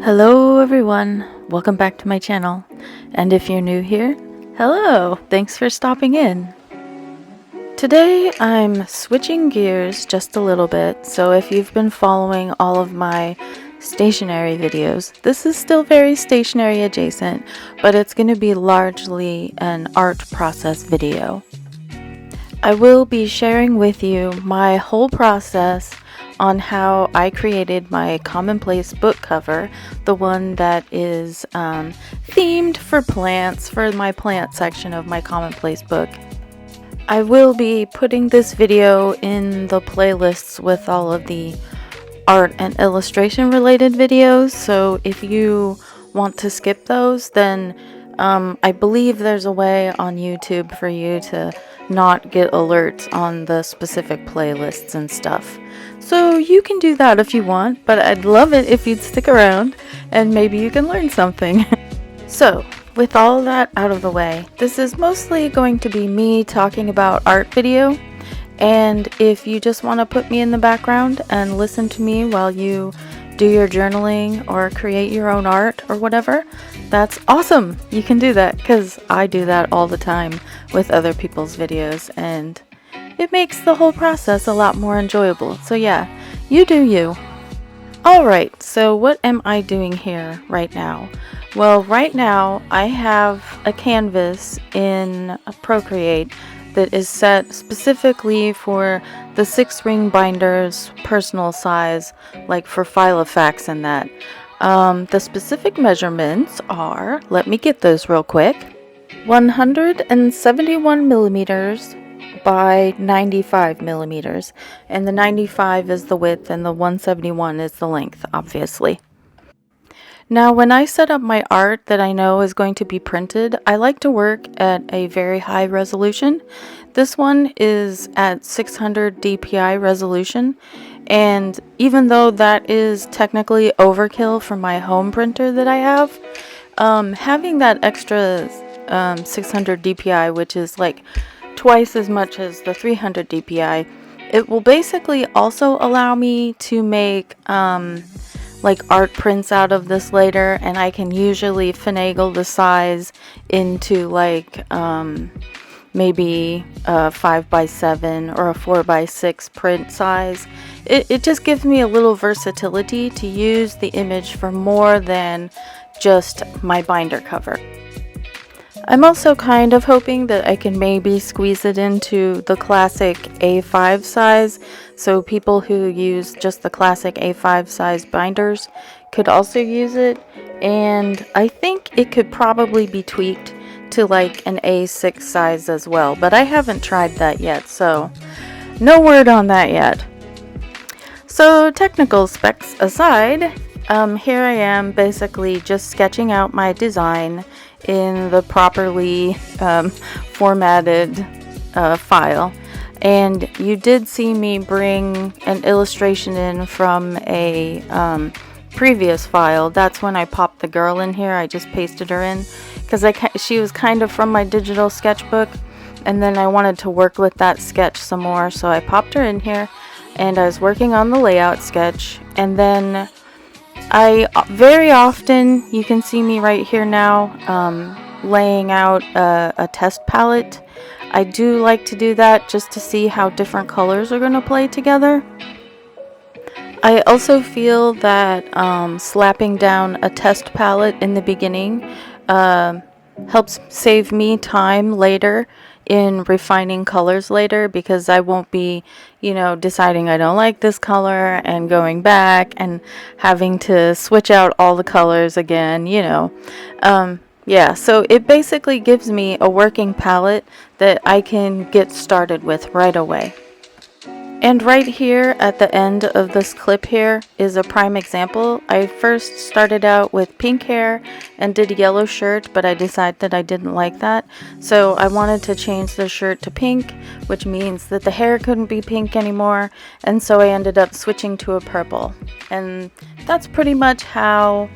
Hello everyone, welcome back to my channel, and if you're new here, hello, thanks for stopping in. Today I'm switching gears just a little bit, so if you've been following all of my stationery videos, this is still very stationery adjacent, but it's going to be largely an art process video. I will be sharing with you my whole process on how I created my Commonplace book cover, the one that is themed for plants, for my plant section of my Commonplace book. I will be putting this video in the playlists with all of the art and illustration related videos, so if you want to skip those, then I believe there's a way on YouTube for you to not get alerts on the specific playlists and stuff. So you can do that if you want, but I'd love it if you'd stick around and maybe you can learn something. So, with all that out of the way, this is mostly going to be me talking about art video. And if you just want to put me in the background and listen to me while you do your journaling or create your own art or whatever, that's awesome. You can do that because I do that all the time with other people's videos, and it makes the whole process a lot more enjoyable. So yeah, you do you. Alright, so what am I doing here right now? Well, right now I have a canvas in Procreate that is set specifically for the 6-ring binders, personal size, like for Filofax and that. The specific measurements are, let me get those real quick, 171 millimeters by 95 millimeters, and the 95 is the width and the 171 is the length, obviously. Now, when I set up my art that I know is going to be printed, I like to work at a very high resolution. This one is at 600 DPI resolution, and even though that is technically overkill for my home printer that I have, having that extra 600 DPI, which is like twice as much as the 300 DPI, it will basically also allow me to make like art prints out of this later, and I can usually finagle the size into like maybe a 5x7 or a 4x6 print size. It just gives me a little versatility to use the image for more than just my binder cover. I'm also kind of hoping that I can maybe squeeze it into the classic A5 size, so people who use just the classic A5 size binders could also use it, and I think it could probably be tweaked to like an A6 size as well, but I haven't tried that yet, so no word on that yet. So technical specs aside, here I am basically just sketching out my design in the properly formatted file, and you did see me bring an illustration in from a previous file. That's when I popped the girl in here. I just pasted her in because she was kind of from my digital sketchbook, and then I wanted to work with that sketch some more, so I popped her in here and I was working on the layout sketch. And then I very often, you can see me right here now, laying out a test palette. I do like to do that just to see how different colors are going to play together. I also feel that slapping down a test palette in the beginning helps save me time later in refining colors later, because I won't be, deciding I don't like this color and going back and having to switch out all the colors again, yeah, so it basically gives me a working palette that I can get started with right away. And right here at the end of this clip here is a prime example. I first started out with pink hair and did a yellow shirt, but I decided that I didn't like that. So I wanted to change the shirt to pink, which means that the hair couldn't be pink anymore. And so I ended up switching to a purple. And that's pretty much how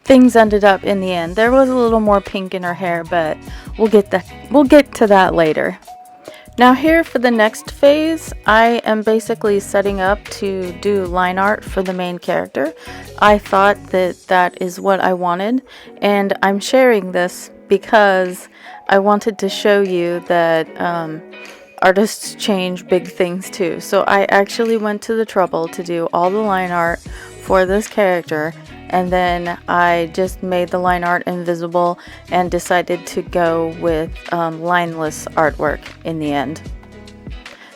things ended up in the end. There was a little more pink in her hair, but we'll get to that later. Now here for the next phase, I am basically setting up to do line art for the main character. I thought that that is what I wanted, and I'm sharing this because I wanted to show you that artists change big things too. So I actually went to the trouble to do all the line art for this character, and then I just made the line art invisible and decided to go with lineless artwork in the end.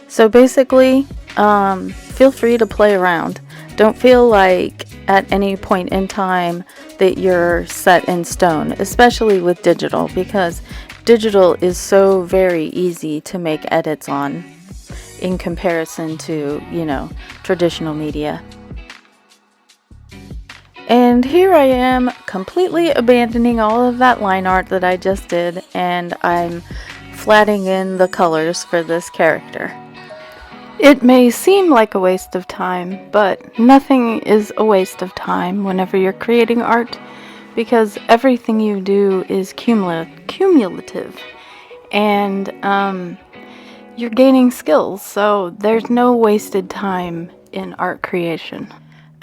So basically, feel free to play around. Don't feel like at any point in time that you're set in stone, especially with digital, because digital is so very easy to make edits on in comparison to, you know, traditional media. And here I am completely abandoning all of that line art that I just did, and I'm flatting in the colors for this character. It may seem like a waste of time, but nothing is a waste of time whenever you're creating art, because everything you do is cumulative, and you're gaining skills, so there's no wasted time in art creation.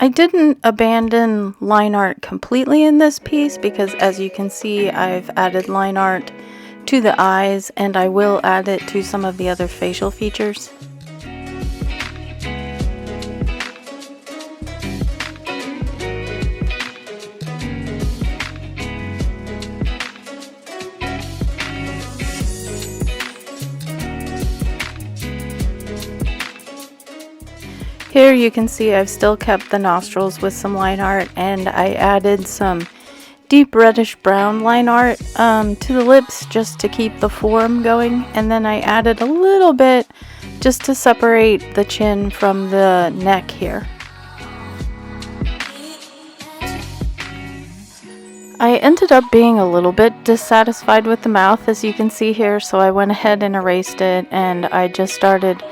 I didn't abandon line art completely in this piece because, as you can see, I've added line art to the eyes, and I will add it to some of the other facial features. Here you can see I've still kept the nostrils with some line art, and I added some deep reddish brown line art to the lips just to keep the form going, and then I added a little bit just to separate the chin from the neck here. I ended up being a little bit dissatisfied with the mouth, as you can see here, so I went ahead and erased it, and I just started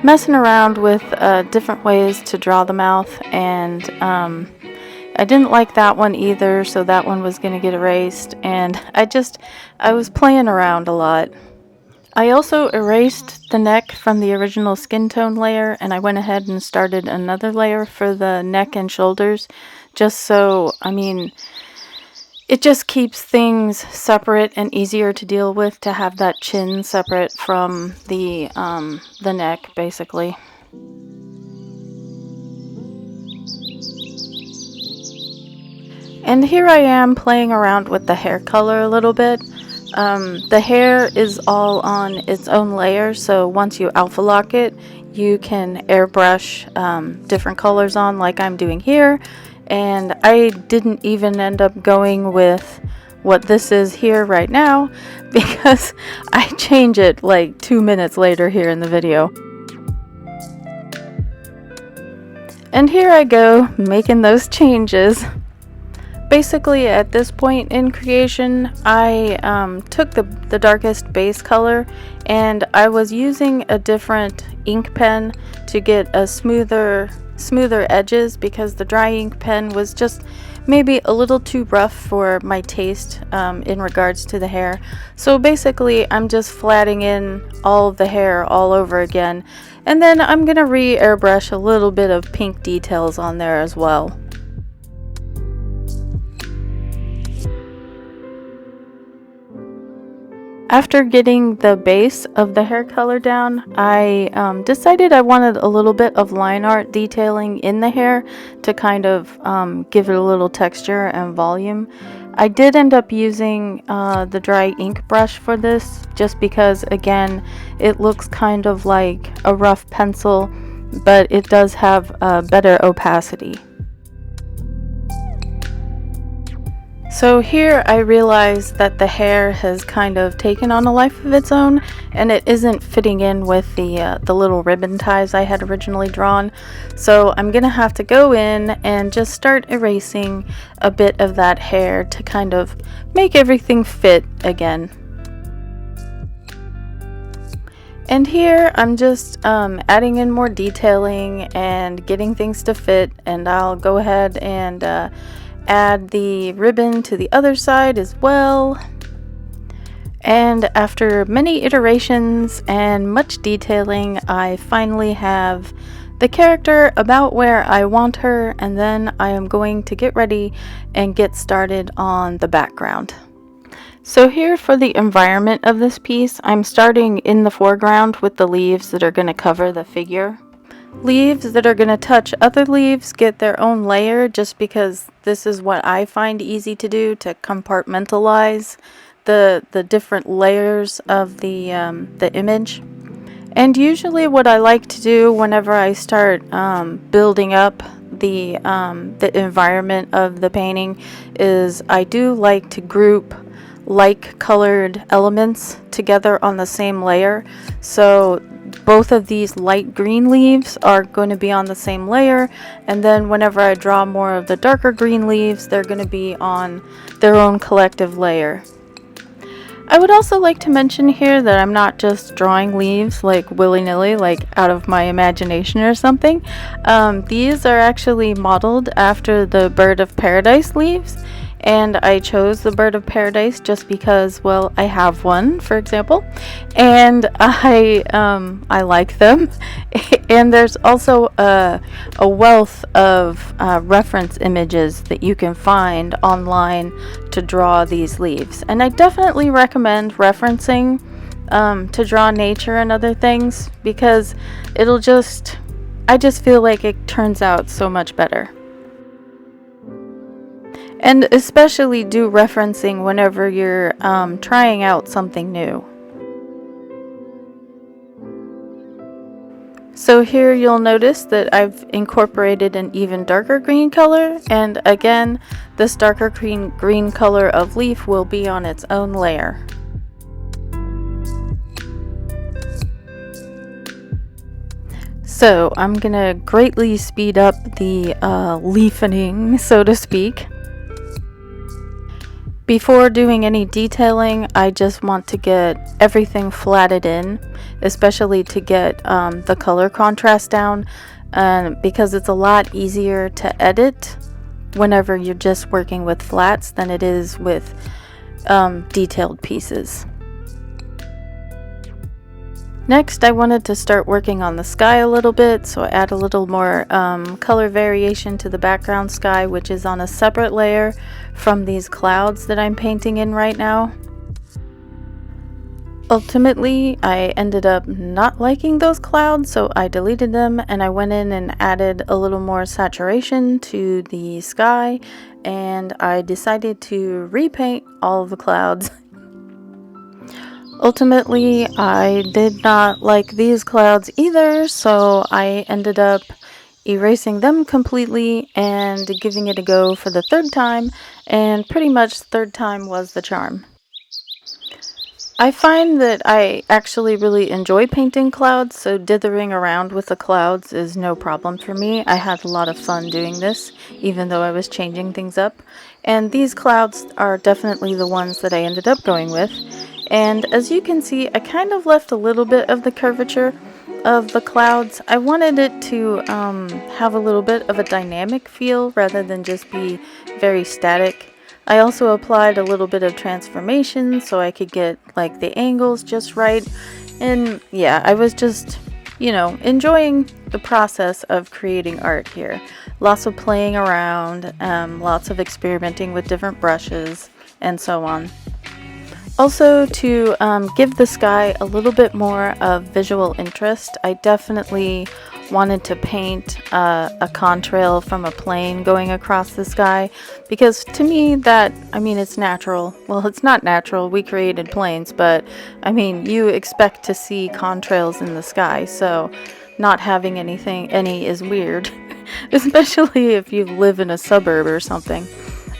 messing around with different ways to draw the mouth, and I didn't like that one either, so that one was going to get erased, and I was playing around a lot. I also erased the neck from the original skin tone layer, and I went ahead and started another layer for the neck and shoulders, just so, I mean, it just keeps things separate and easier to deal with, to have that chin separate from the neck, basically. And here I am playing around with the hair color a little bit. The hair is all on its own layer, so once you alpha lock it, you can airbrush different colors on, like I'm doing here. And I didn't even end up going with what this is here right now because I change it like 2 minutes later here in the video. And here I go making those changes. Basically at this point in creation, I took the darkest base color, and I was using a different ink pen to get a smoother edges, because the dry ink pen was just maybe a little too rough for my taste in regards to the hair. So basically I'm just flatting in all of the hair all over again, and then I'm gonna re-airbrush a little bit of pink details on there as well. After getting the base of the hair color down, I decided I wanted a little bit of line art detailing in the hair to kind of give it a little texture and volume. I did end up using the dry ink brush for this, just because, again, it looks kind of like a rough pencil, but it does have better opacity. So here I realize that the hair has kind of taken on a life of its own, and it isn't fitting in with the little ribbon ties I had originally drawn. So I'm gonna have to go in and just start erasing a bit of that hair to kind of make everything fit again. And here I'm just adding in more detailing and getting things to fit, and I'll go ahead and add the ribbon to the other side as well. And after many iterations and much detailing, I finally have the character about where I want her, and then I am going to get ready and get started on the background. So here for the environment of this piece, I'm starting in the foreground with the leaves that are going to cover the figure. Leaves that are going to touch other leaves get their own layer, just because this is what I find easy to do, to compartmentalize the different layers of the image. And usually what I like to do whenever I start building up the environment of the painting is I do like to group like colored elements together on the same layer. So both of these light green leaves are going to be on the same layer, and then whenever I draw more of the darker green leaves, they're going to be on their own collective layer. I would also like to mention here that I'm not just drawing leaves like willy-nilly, like out of my imagination or something. These are actually modeled after the Bird of Paradise leaves, and I chose the Bird of Paradise just because, well, I have one, for example, and I like them. And there's also a wealth of reference images that you can find online to draw these leaves, and I definitely recommend referencing to draw nature and other things, because I just feel like it turns out so much better. And especially do referencing whenever you're trying out something new. So here you'll notice that I've incorporated an even darker green color, and again, this darker green color of leaf will be on its own layer. So I'm gonna greatly speed up the leafening, so to speak. Before doing any detailing, I just want to get everything flatted in, especially to get the color contrast down, because it's a lot easier to edit whenever you're just working with flats than it is with detailed pieces. Next, I wanted to start working on the sky a little bit, so I add a little more color variation to the background sky, which is on a separate layer from these clouds that I'm painting in right now. Ultimately, I ended up not liking those clouds, so I deleted them, and I went in and added a little more saturation to the sky, and I decided to repaint all of the clouds. Ultimately, I did not like these clouds either, so I ended up erasing them completely and giving it a go for the third time, and pretty much the third time was the charm. I find that I actually really enjoy painting clouds, so dithering around with the clouds is no problem for me. I had a lot of fun doing this, even though I was changing things up, and these clouds are definitely the ones that I ended up going with. And as you can see, I kind of left a little bit of the curvature of the clouds. I wanted it to have a little bit of a dynamic feel rather than just be very static. I also applied a little bit of transformation so I could get like the angles just right. And yeah, I was just, enjoying the process of creating art here. Lots of playing around, lots of experimenting with different brushes, and so on. Also, to give the sky a little bit more of visual interest, I definitely wanted to paint a contrail from a plane going across the sky, because to me it's natural. Well, it's not natural, we created planes, but you expect to see contrails in the sky, so not having any is weird, especially if you live in a suburb or something.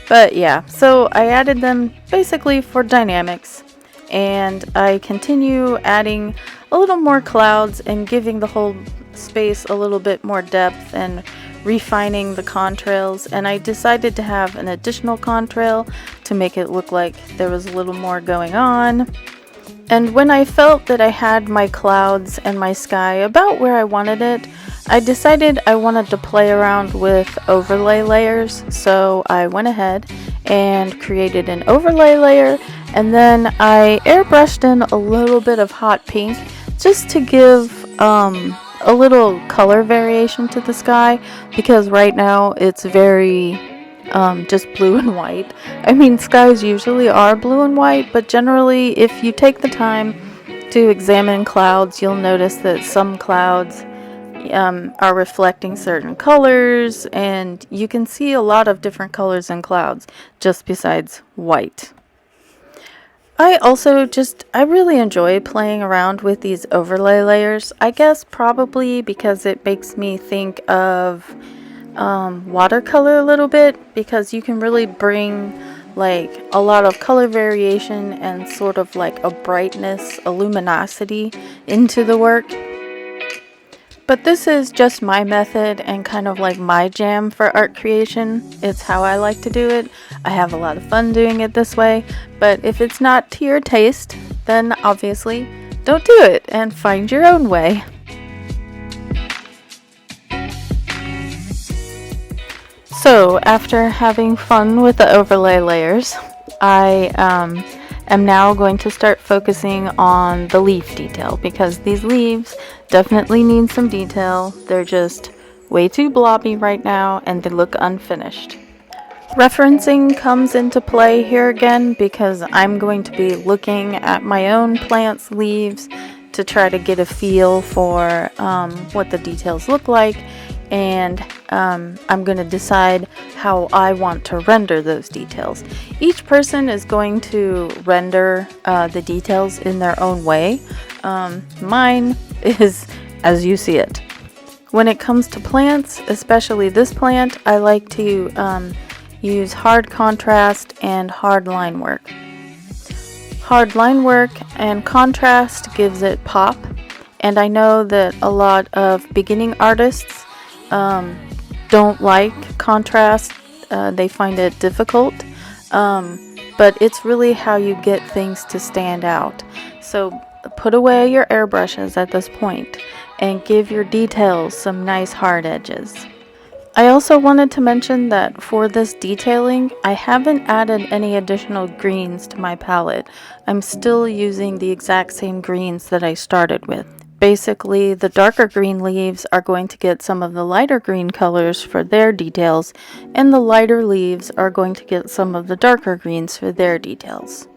But yeah, so I added them basically for dynamics, and I continue adding a little more clouds and giving the whole space a little bit more depth and refining the contrails. And I decided to have an additional contrail to make it look like there was a little more going on. And when I felt that I had my clouds and my sky about where I wanted it, I decided I wanted to play around with overlay layers, so I went ahead and created an overlay layer, and then I airbrushed in a little bit of hot pink just to give a little color variation to the sky, because right now it's very just blue and white. I mean, skies usually are blue and white, but generally if you take the time to examine clouds, you'll notice that some clouds are reflecting certain colors, and you can see a lot of different colors in clouds just besides white. I really enjoy playing around with these overlay layers. I guess probably because it makes me think of watercolor a little bit, because you can really bring like a lot of color variation and sort of like a brightness, a luminosity into the work. But this is just my method and kind of like my jam for art creation. It's how I like to do it. I have a lot of fun doing it this way, but if it's not to your taste, then obviously don't do it and find your own way. So after having fun with the overlay layers, I am now going to start focusing on the leaf detail, because these leaves definitely need some detail. They're just way too blobby right now and they look unfinished. Referencing comes into play here again, because I'm going to be looking at my own plant's leaves to try to get a feel for what the details look like, and I'm going to decide how I want to render those details. Each person is going to render the details in their own way. Mine is as you see it. When it comes to plants, especially this plant, I like to use hard contrast and hard line work. Hard line work and contrast gives it pop, and I know that a lot of beginning artists don't like contrast. They find it difficult, but it's really how you get things to stand out. So put away your airbrushes at this point and give your details some nice hard edges. I also wanted to mention that for this detailing, I haven't added any additional greens to my palette. I'm still using the exact same greens that I started with. Basically, the darker green leaves are going to get some of the lighter green colors for their details, and the lighter leaves are going to get some of the darker greens for their details.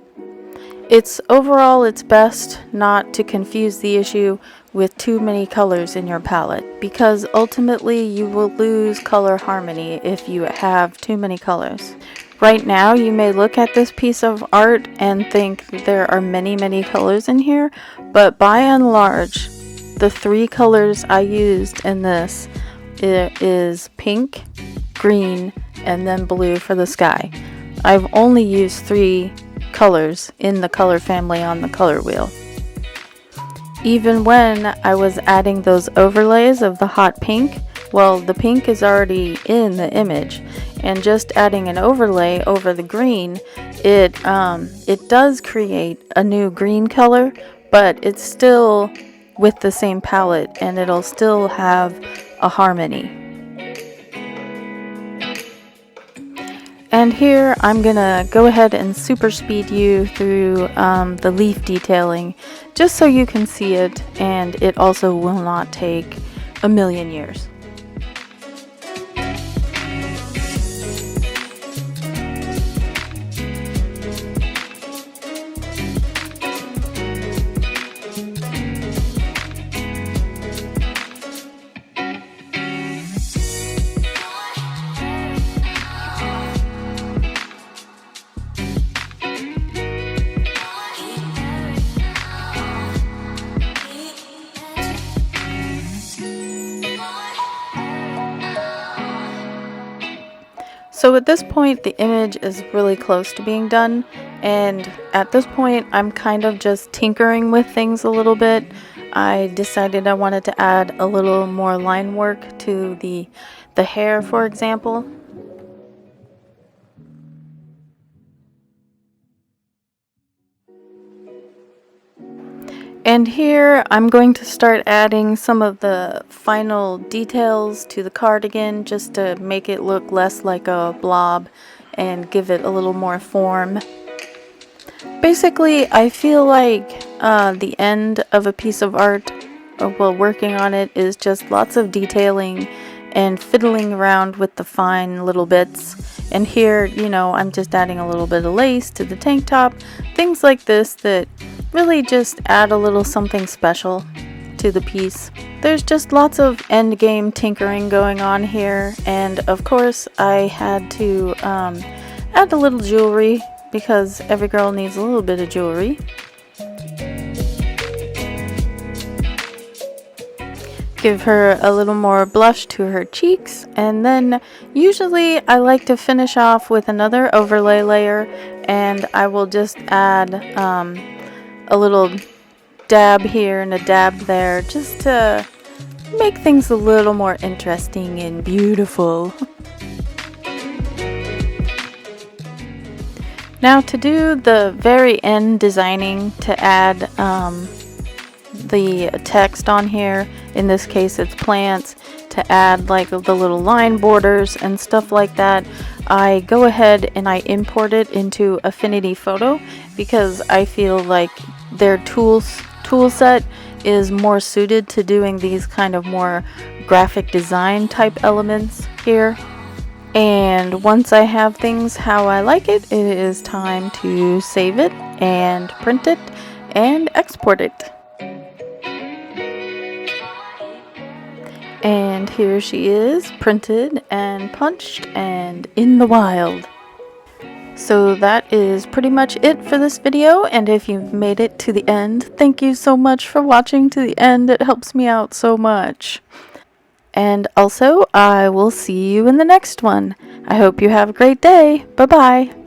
It's best not to confuse the issue with too many colors in your palette, because ultimately you will lose color harmony if you have too many colors. Right now you may look at this piece of art and think there are many colors in here, but by and large the three colors I used in this is pink, green, and then blue for the sky. I've only used 3 colors in the color family on the color wheel. Even when I was adding those overlays of the hot pink, well, the pink is already in the image, and just adding an overlay over the green, it does create a new green color, but it's still with the same palette and it'll still have a harmony. And here I'm gonna go ahead and super speed you through the leaf detailing, just so you can see it, and it also will not take a million years. So at this point the image is really close to being done, and at this point I'm kind of just tinkering with things a little bit. I decided I wanted to add a little more line work to the hair, for example. And here I'm going to start adding some of the final details to the cardigan, just to make it look less like a blob and give it a little more form. Basically, I feel like the end of a piece of art while working on it is just lots of detailing and fiddling around with the fine little bits. And here, you know, I'm just adding a little bit of lace to the tank top, things like this that really just add a little something special to the piece. There's just lots of end game tinkering going on here, and of course I had to add a little jewelry because every girl needs a little bit of jewelry. Give her a little more blush to her cheeks, and then usually I like to finish off with another overlay layer, and I will just add a little dab here and a dab there just to make things a little more interesting and beautiful. Now to do the very end designing to add the text on here, in this case it's plants, to add like the little line borders and stuff like that, I go ahead and I import it into Affinity Photo because I feel like their tool set is more suited to doing these kind of more graphic design type elements here. And once I have things how I like it, it is time to save it and print it and export it. And here she is, printed and punched and in the wild. So that is pretty much it for this video, and if you've made it to the end, thank you so much for watching to the end. It helps me out so much. And also, I will see you in the next one. I hope you have a great day. Bye-bye.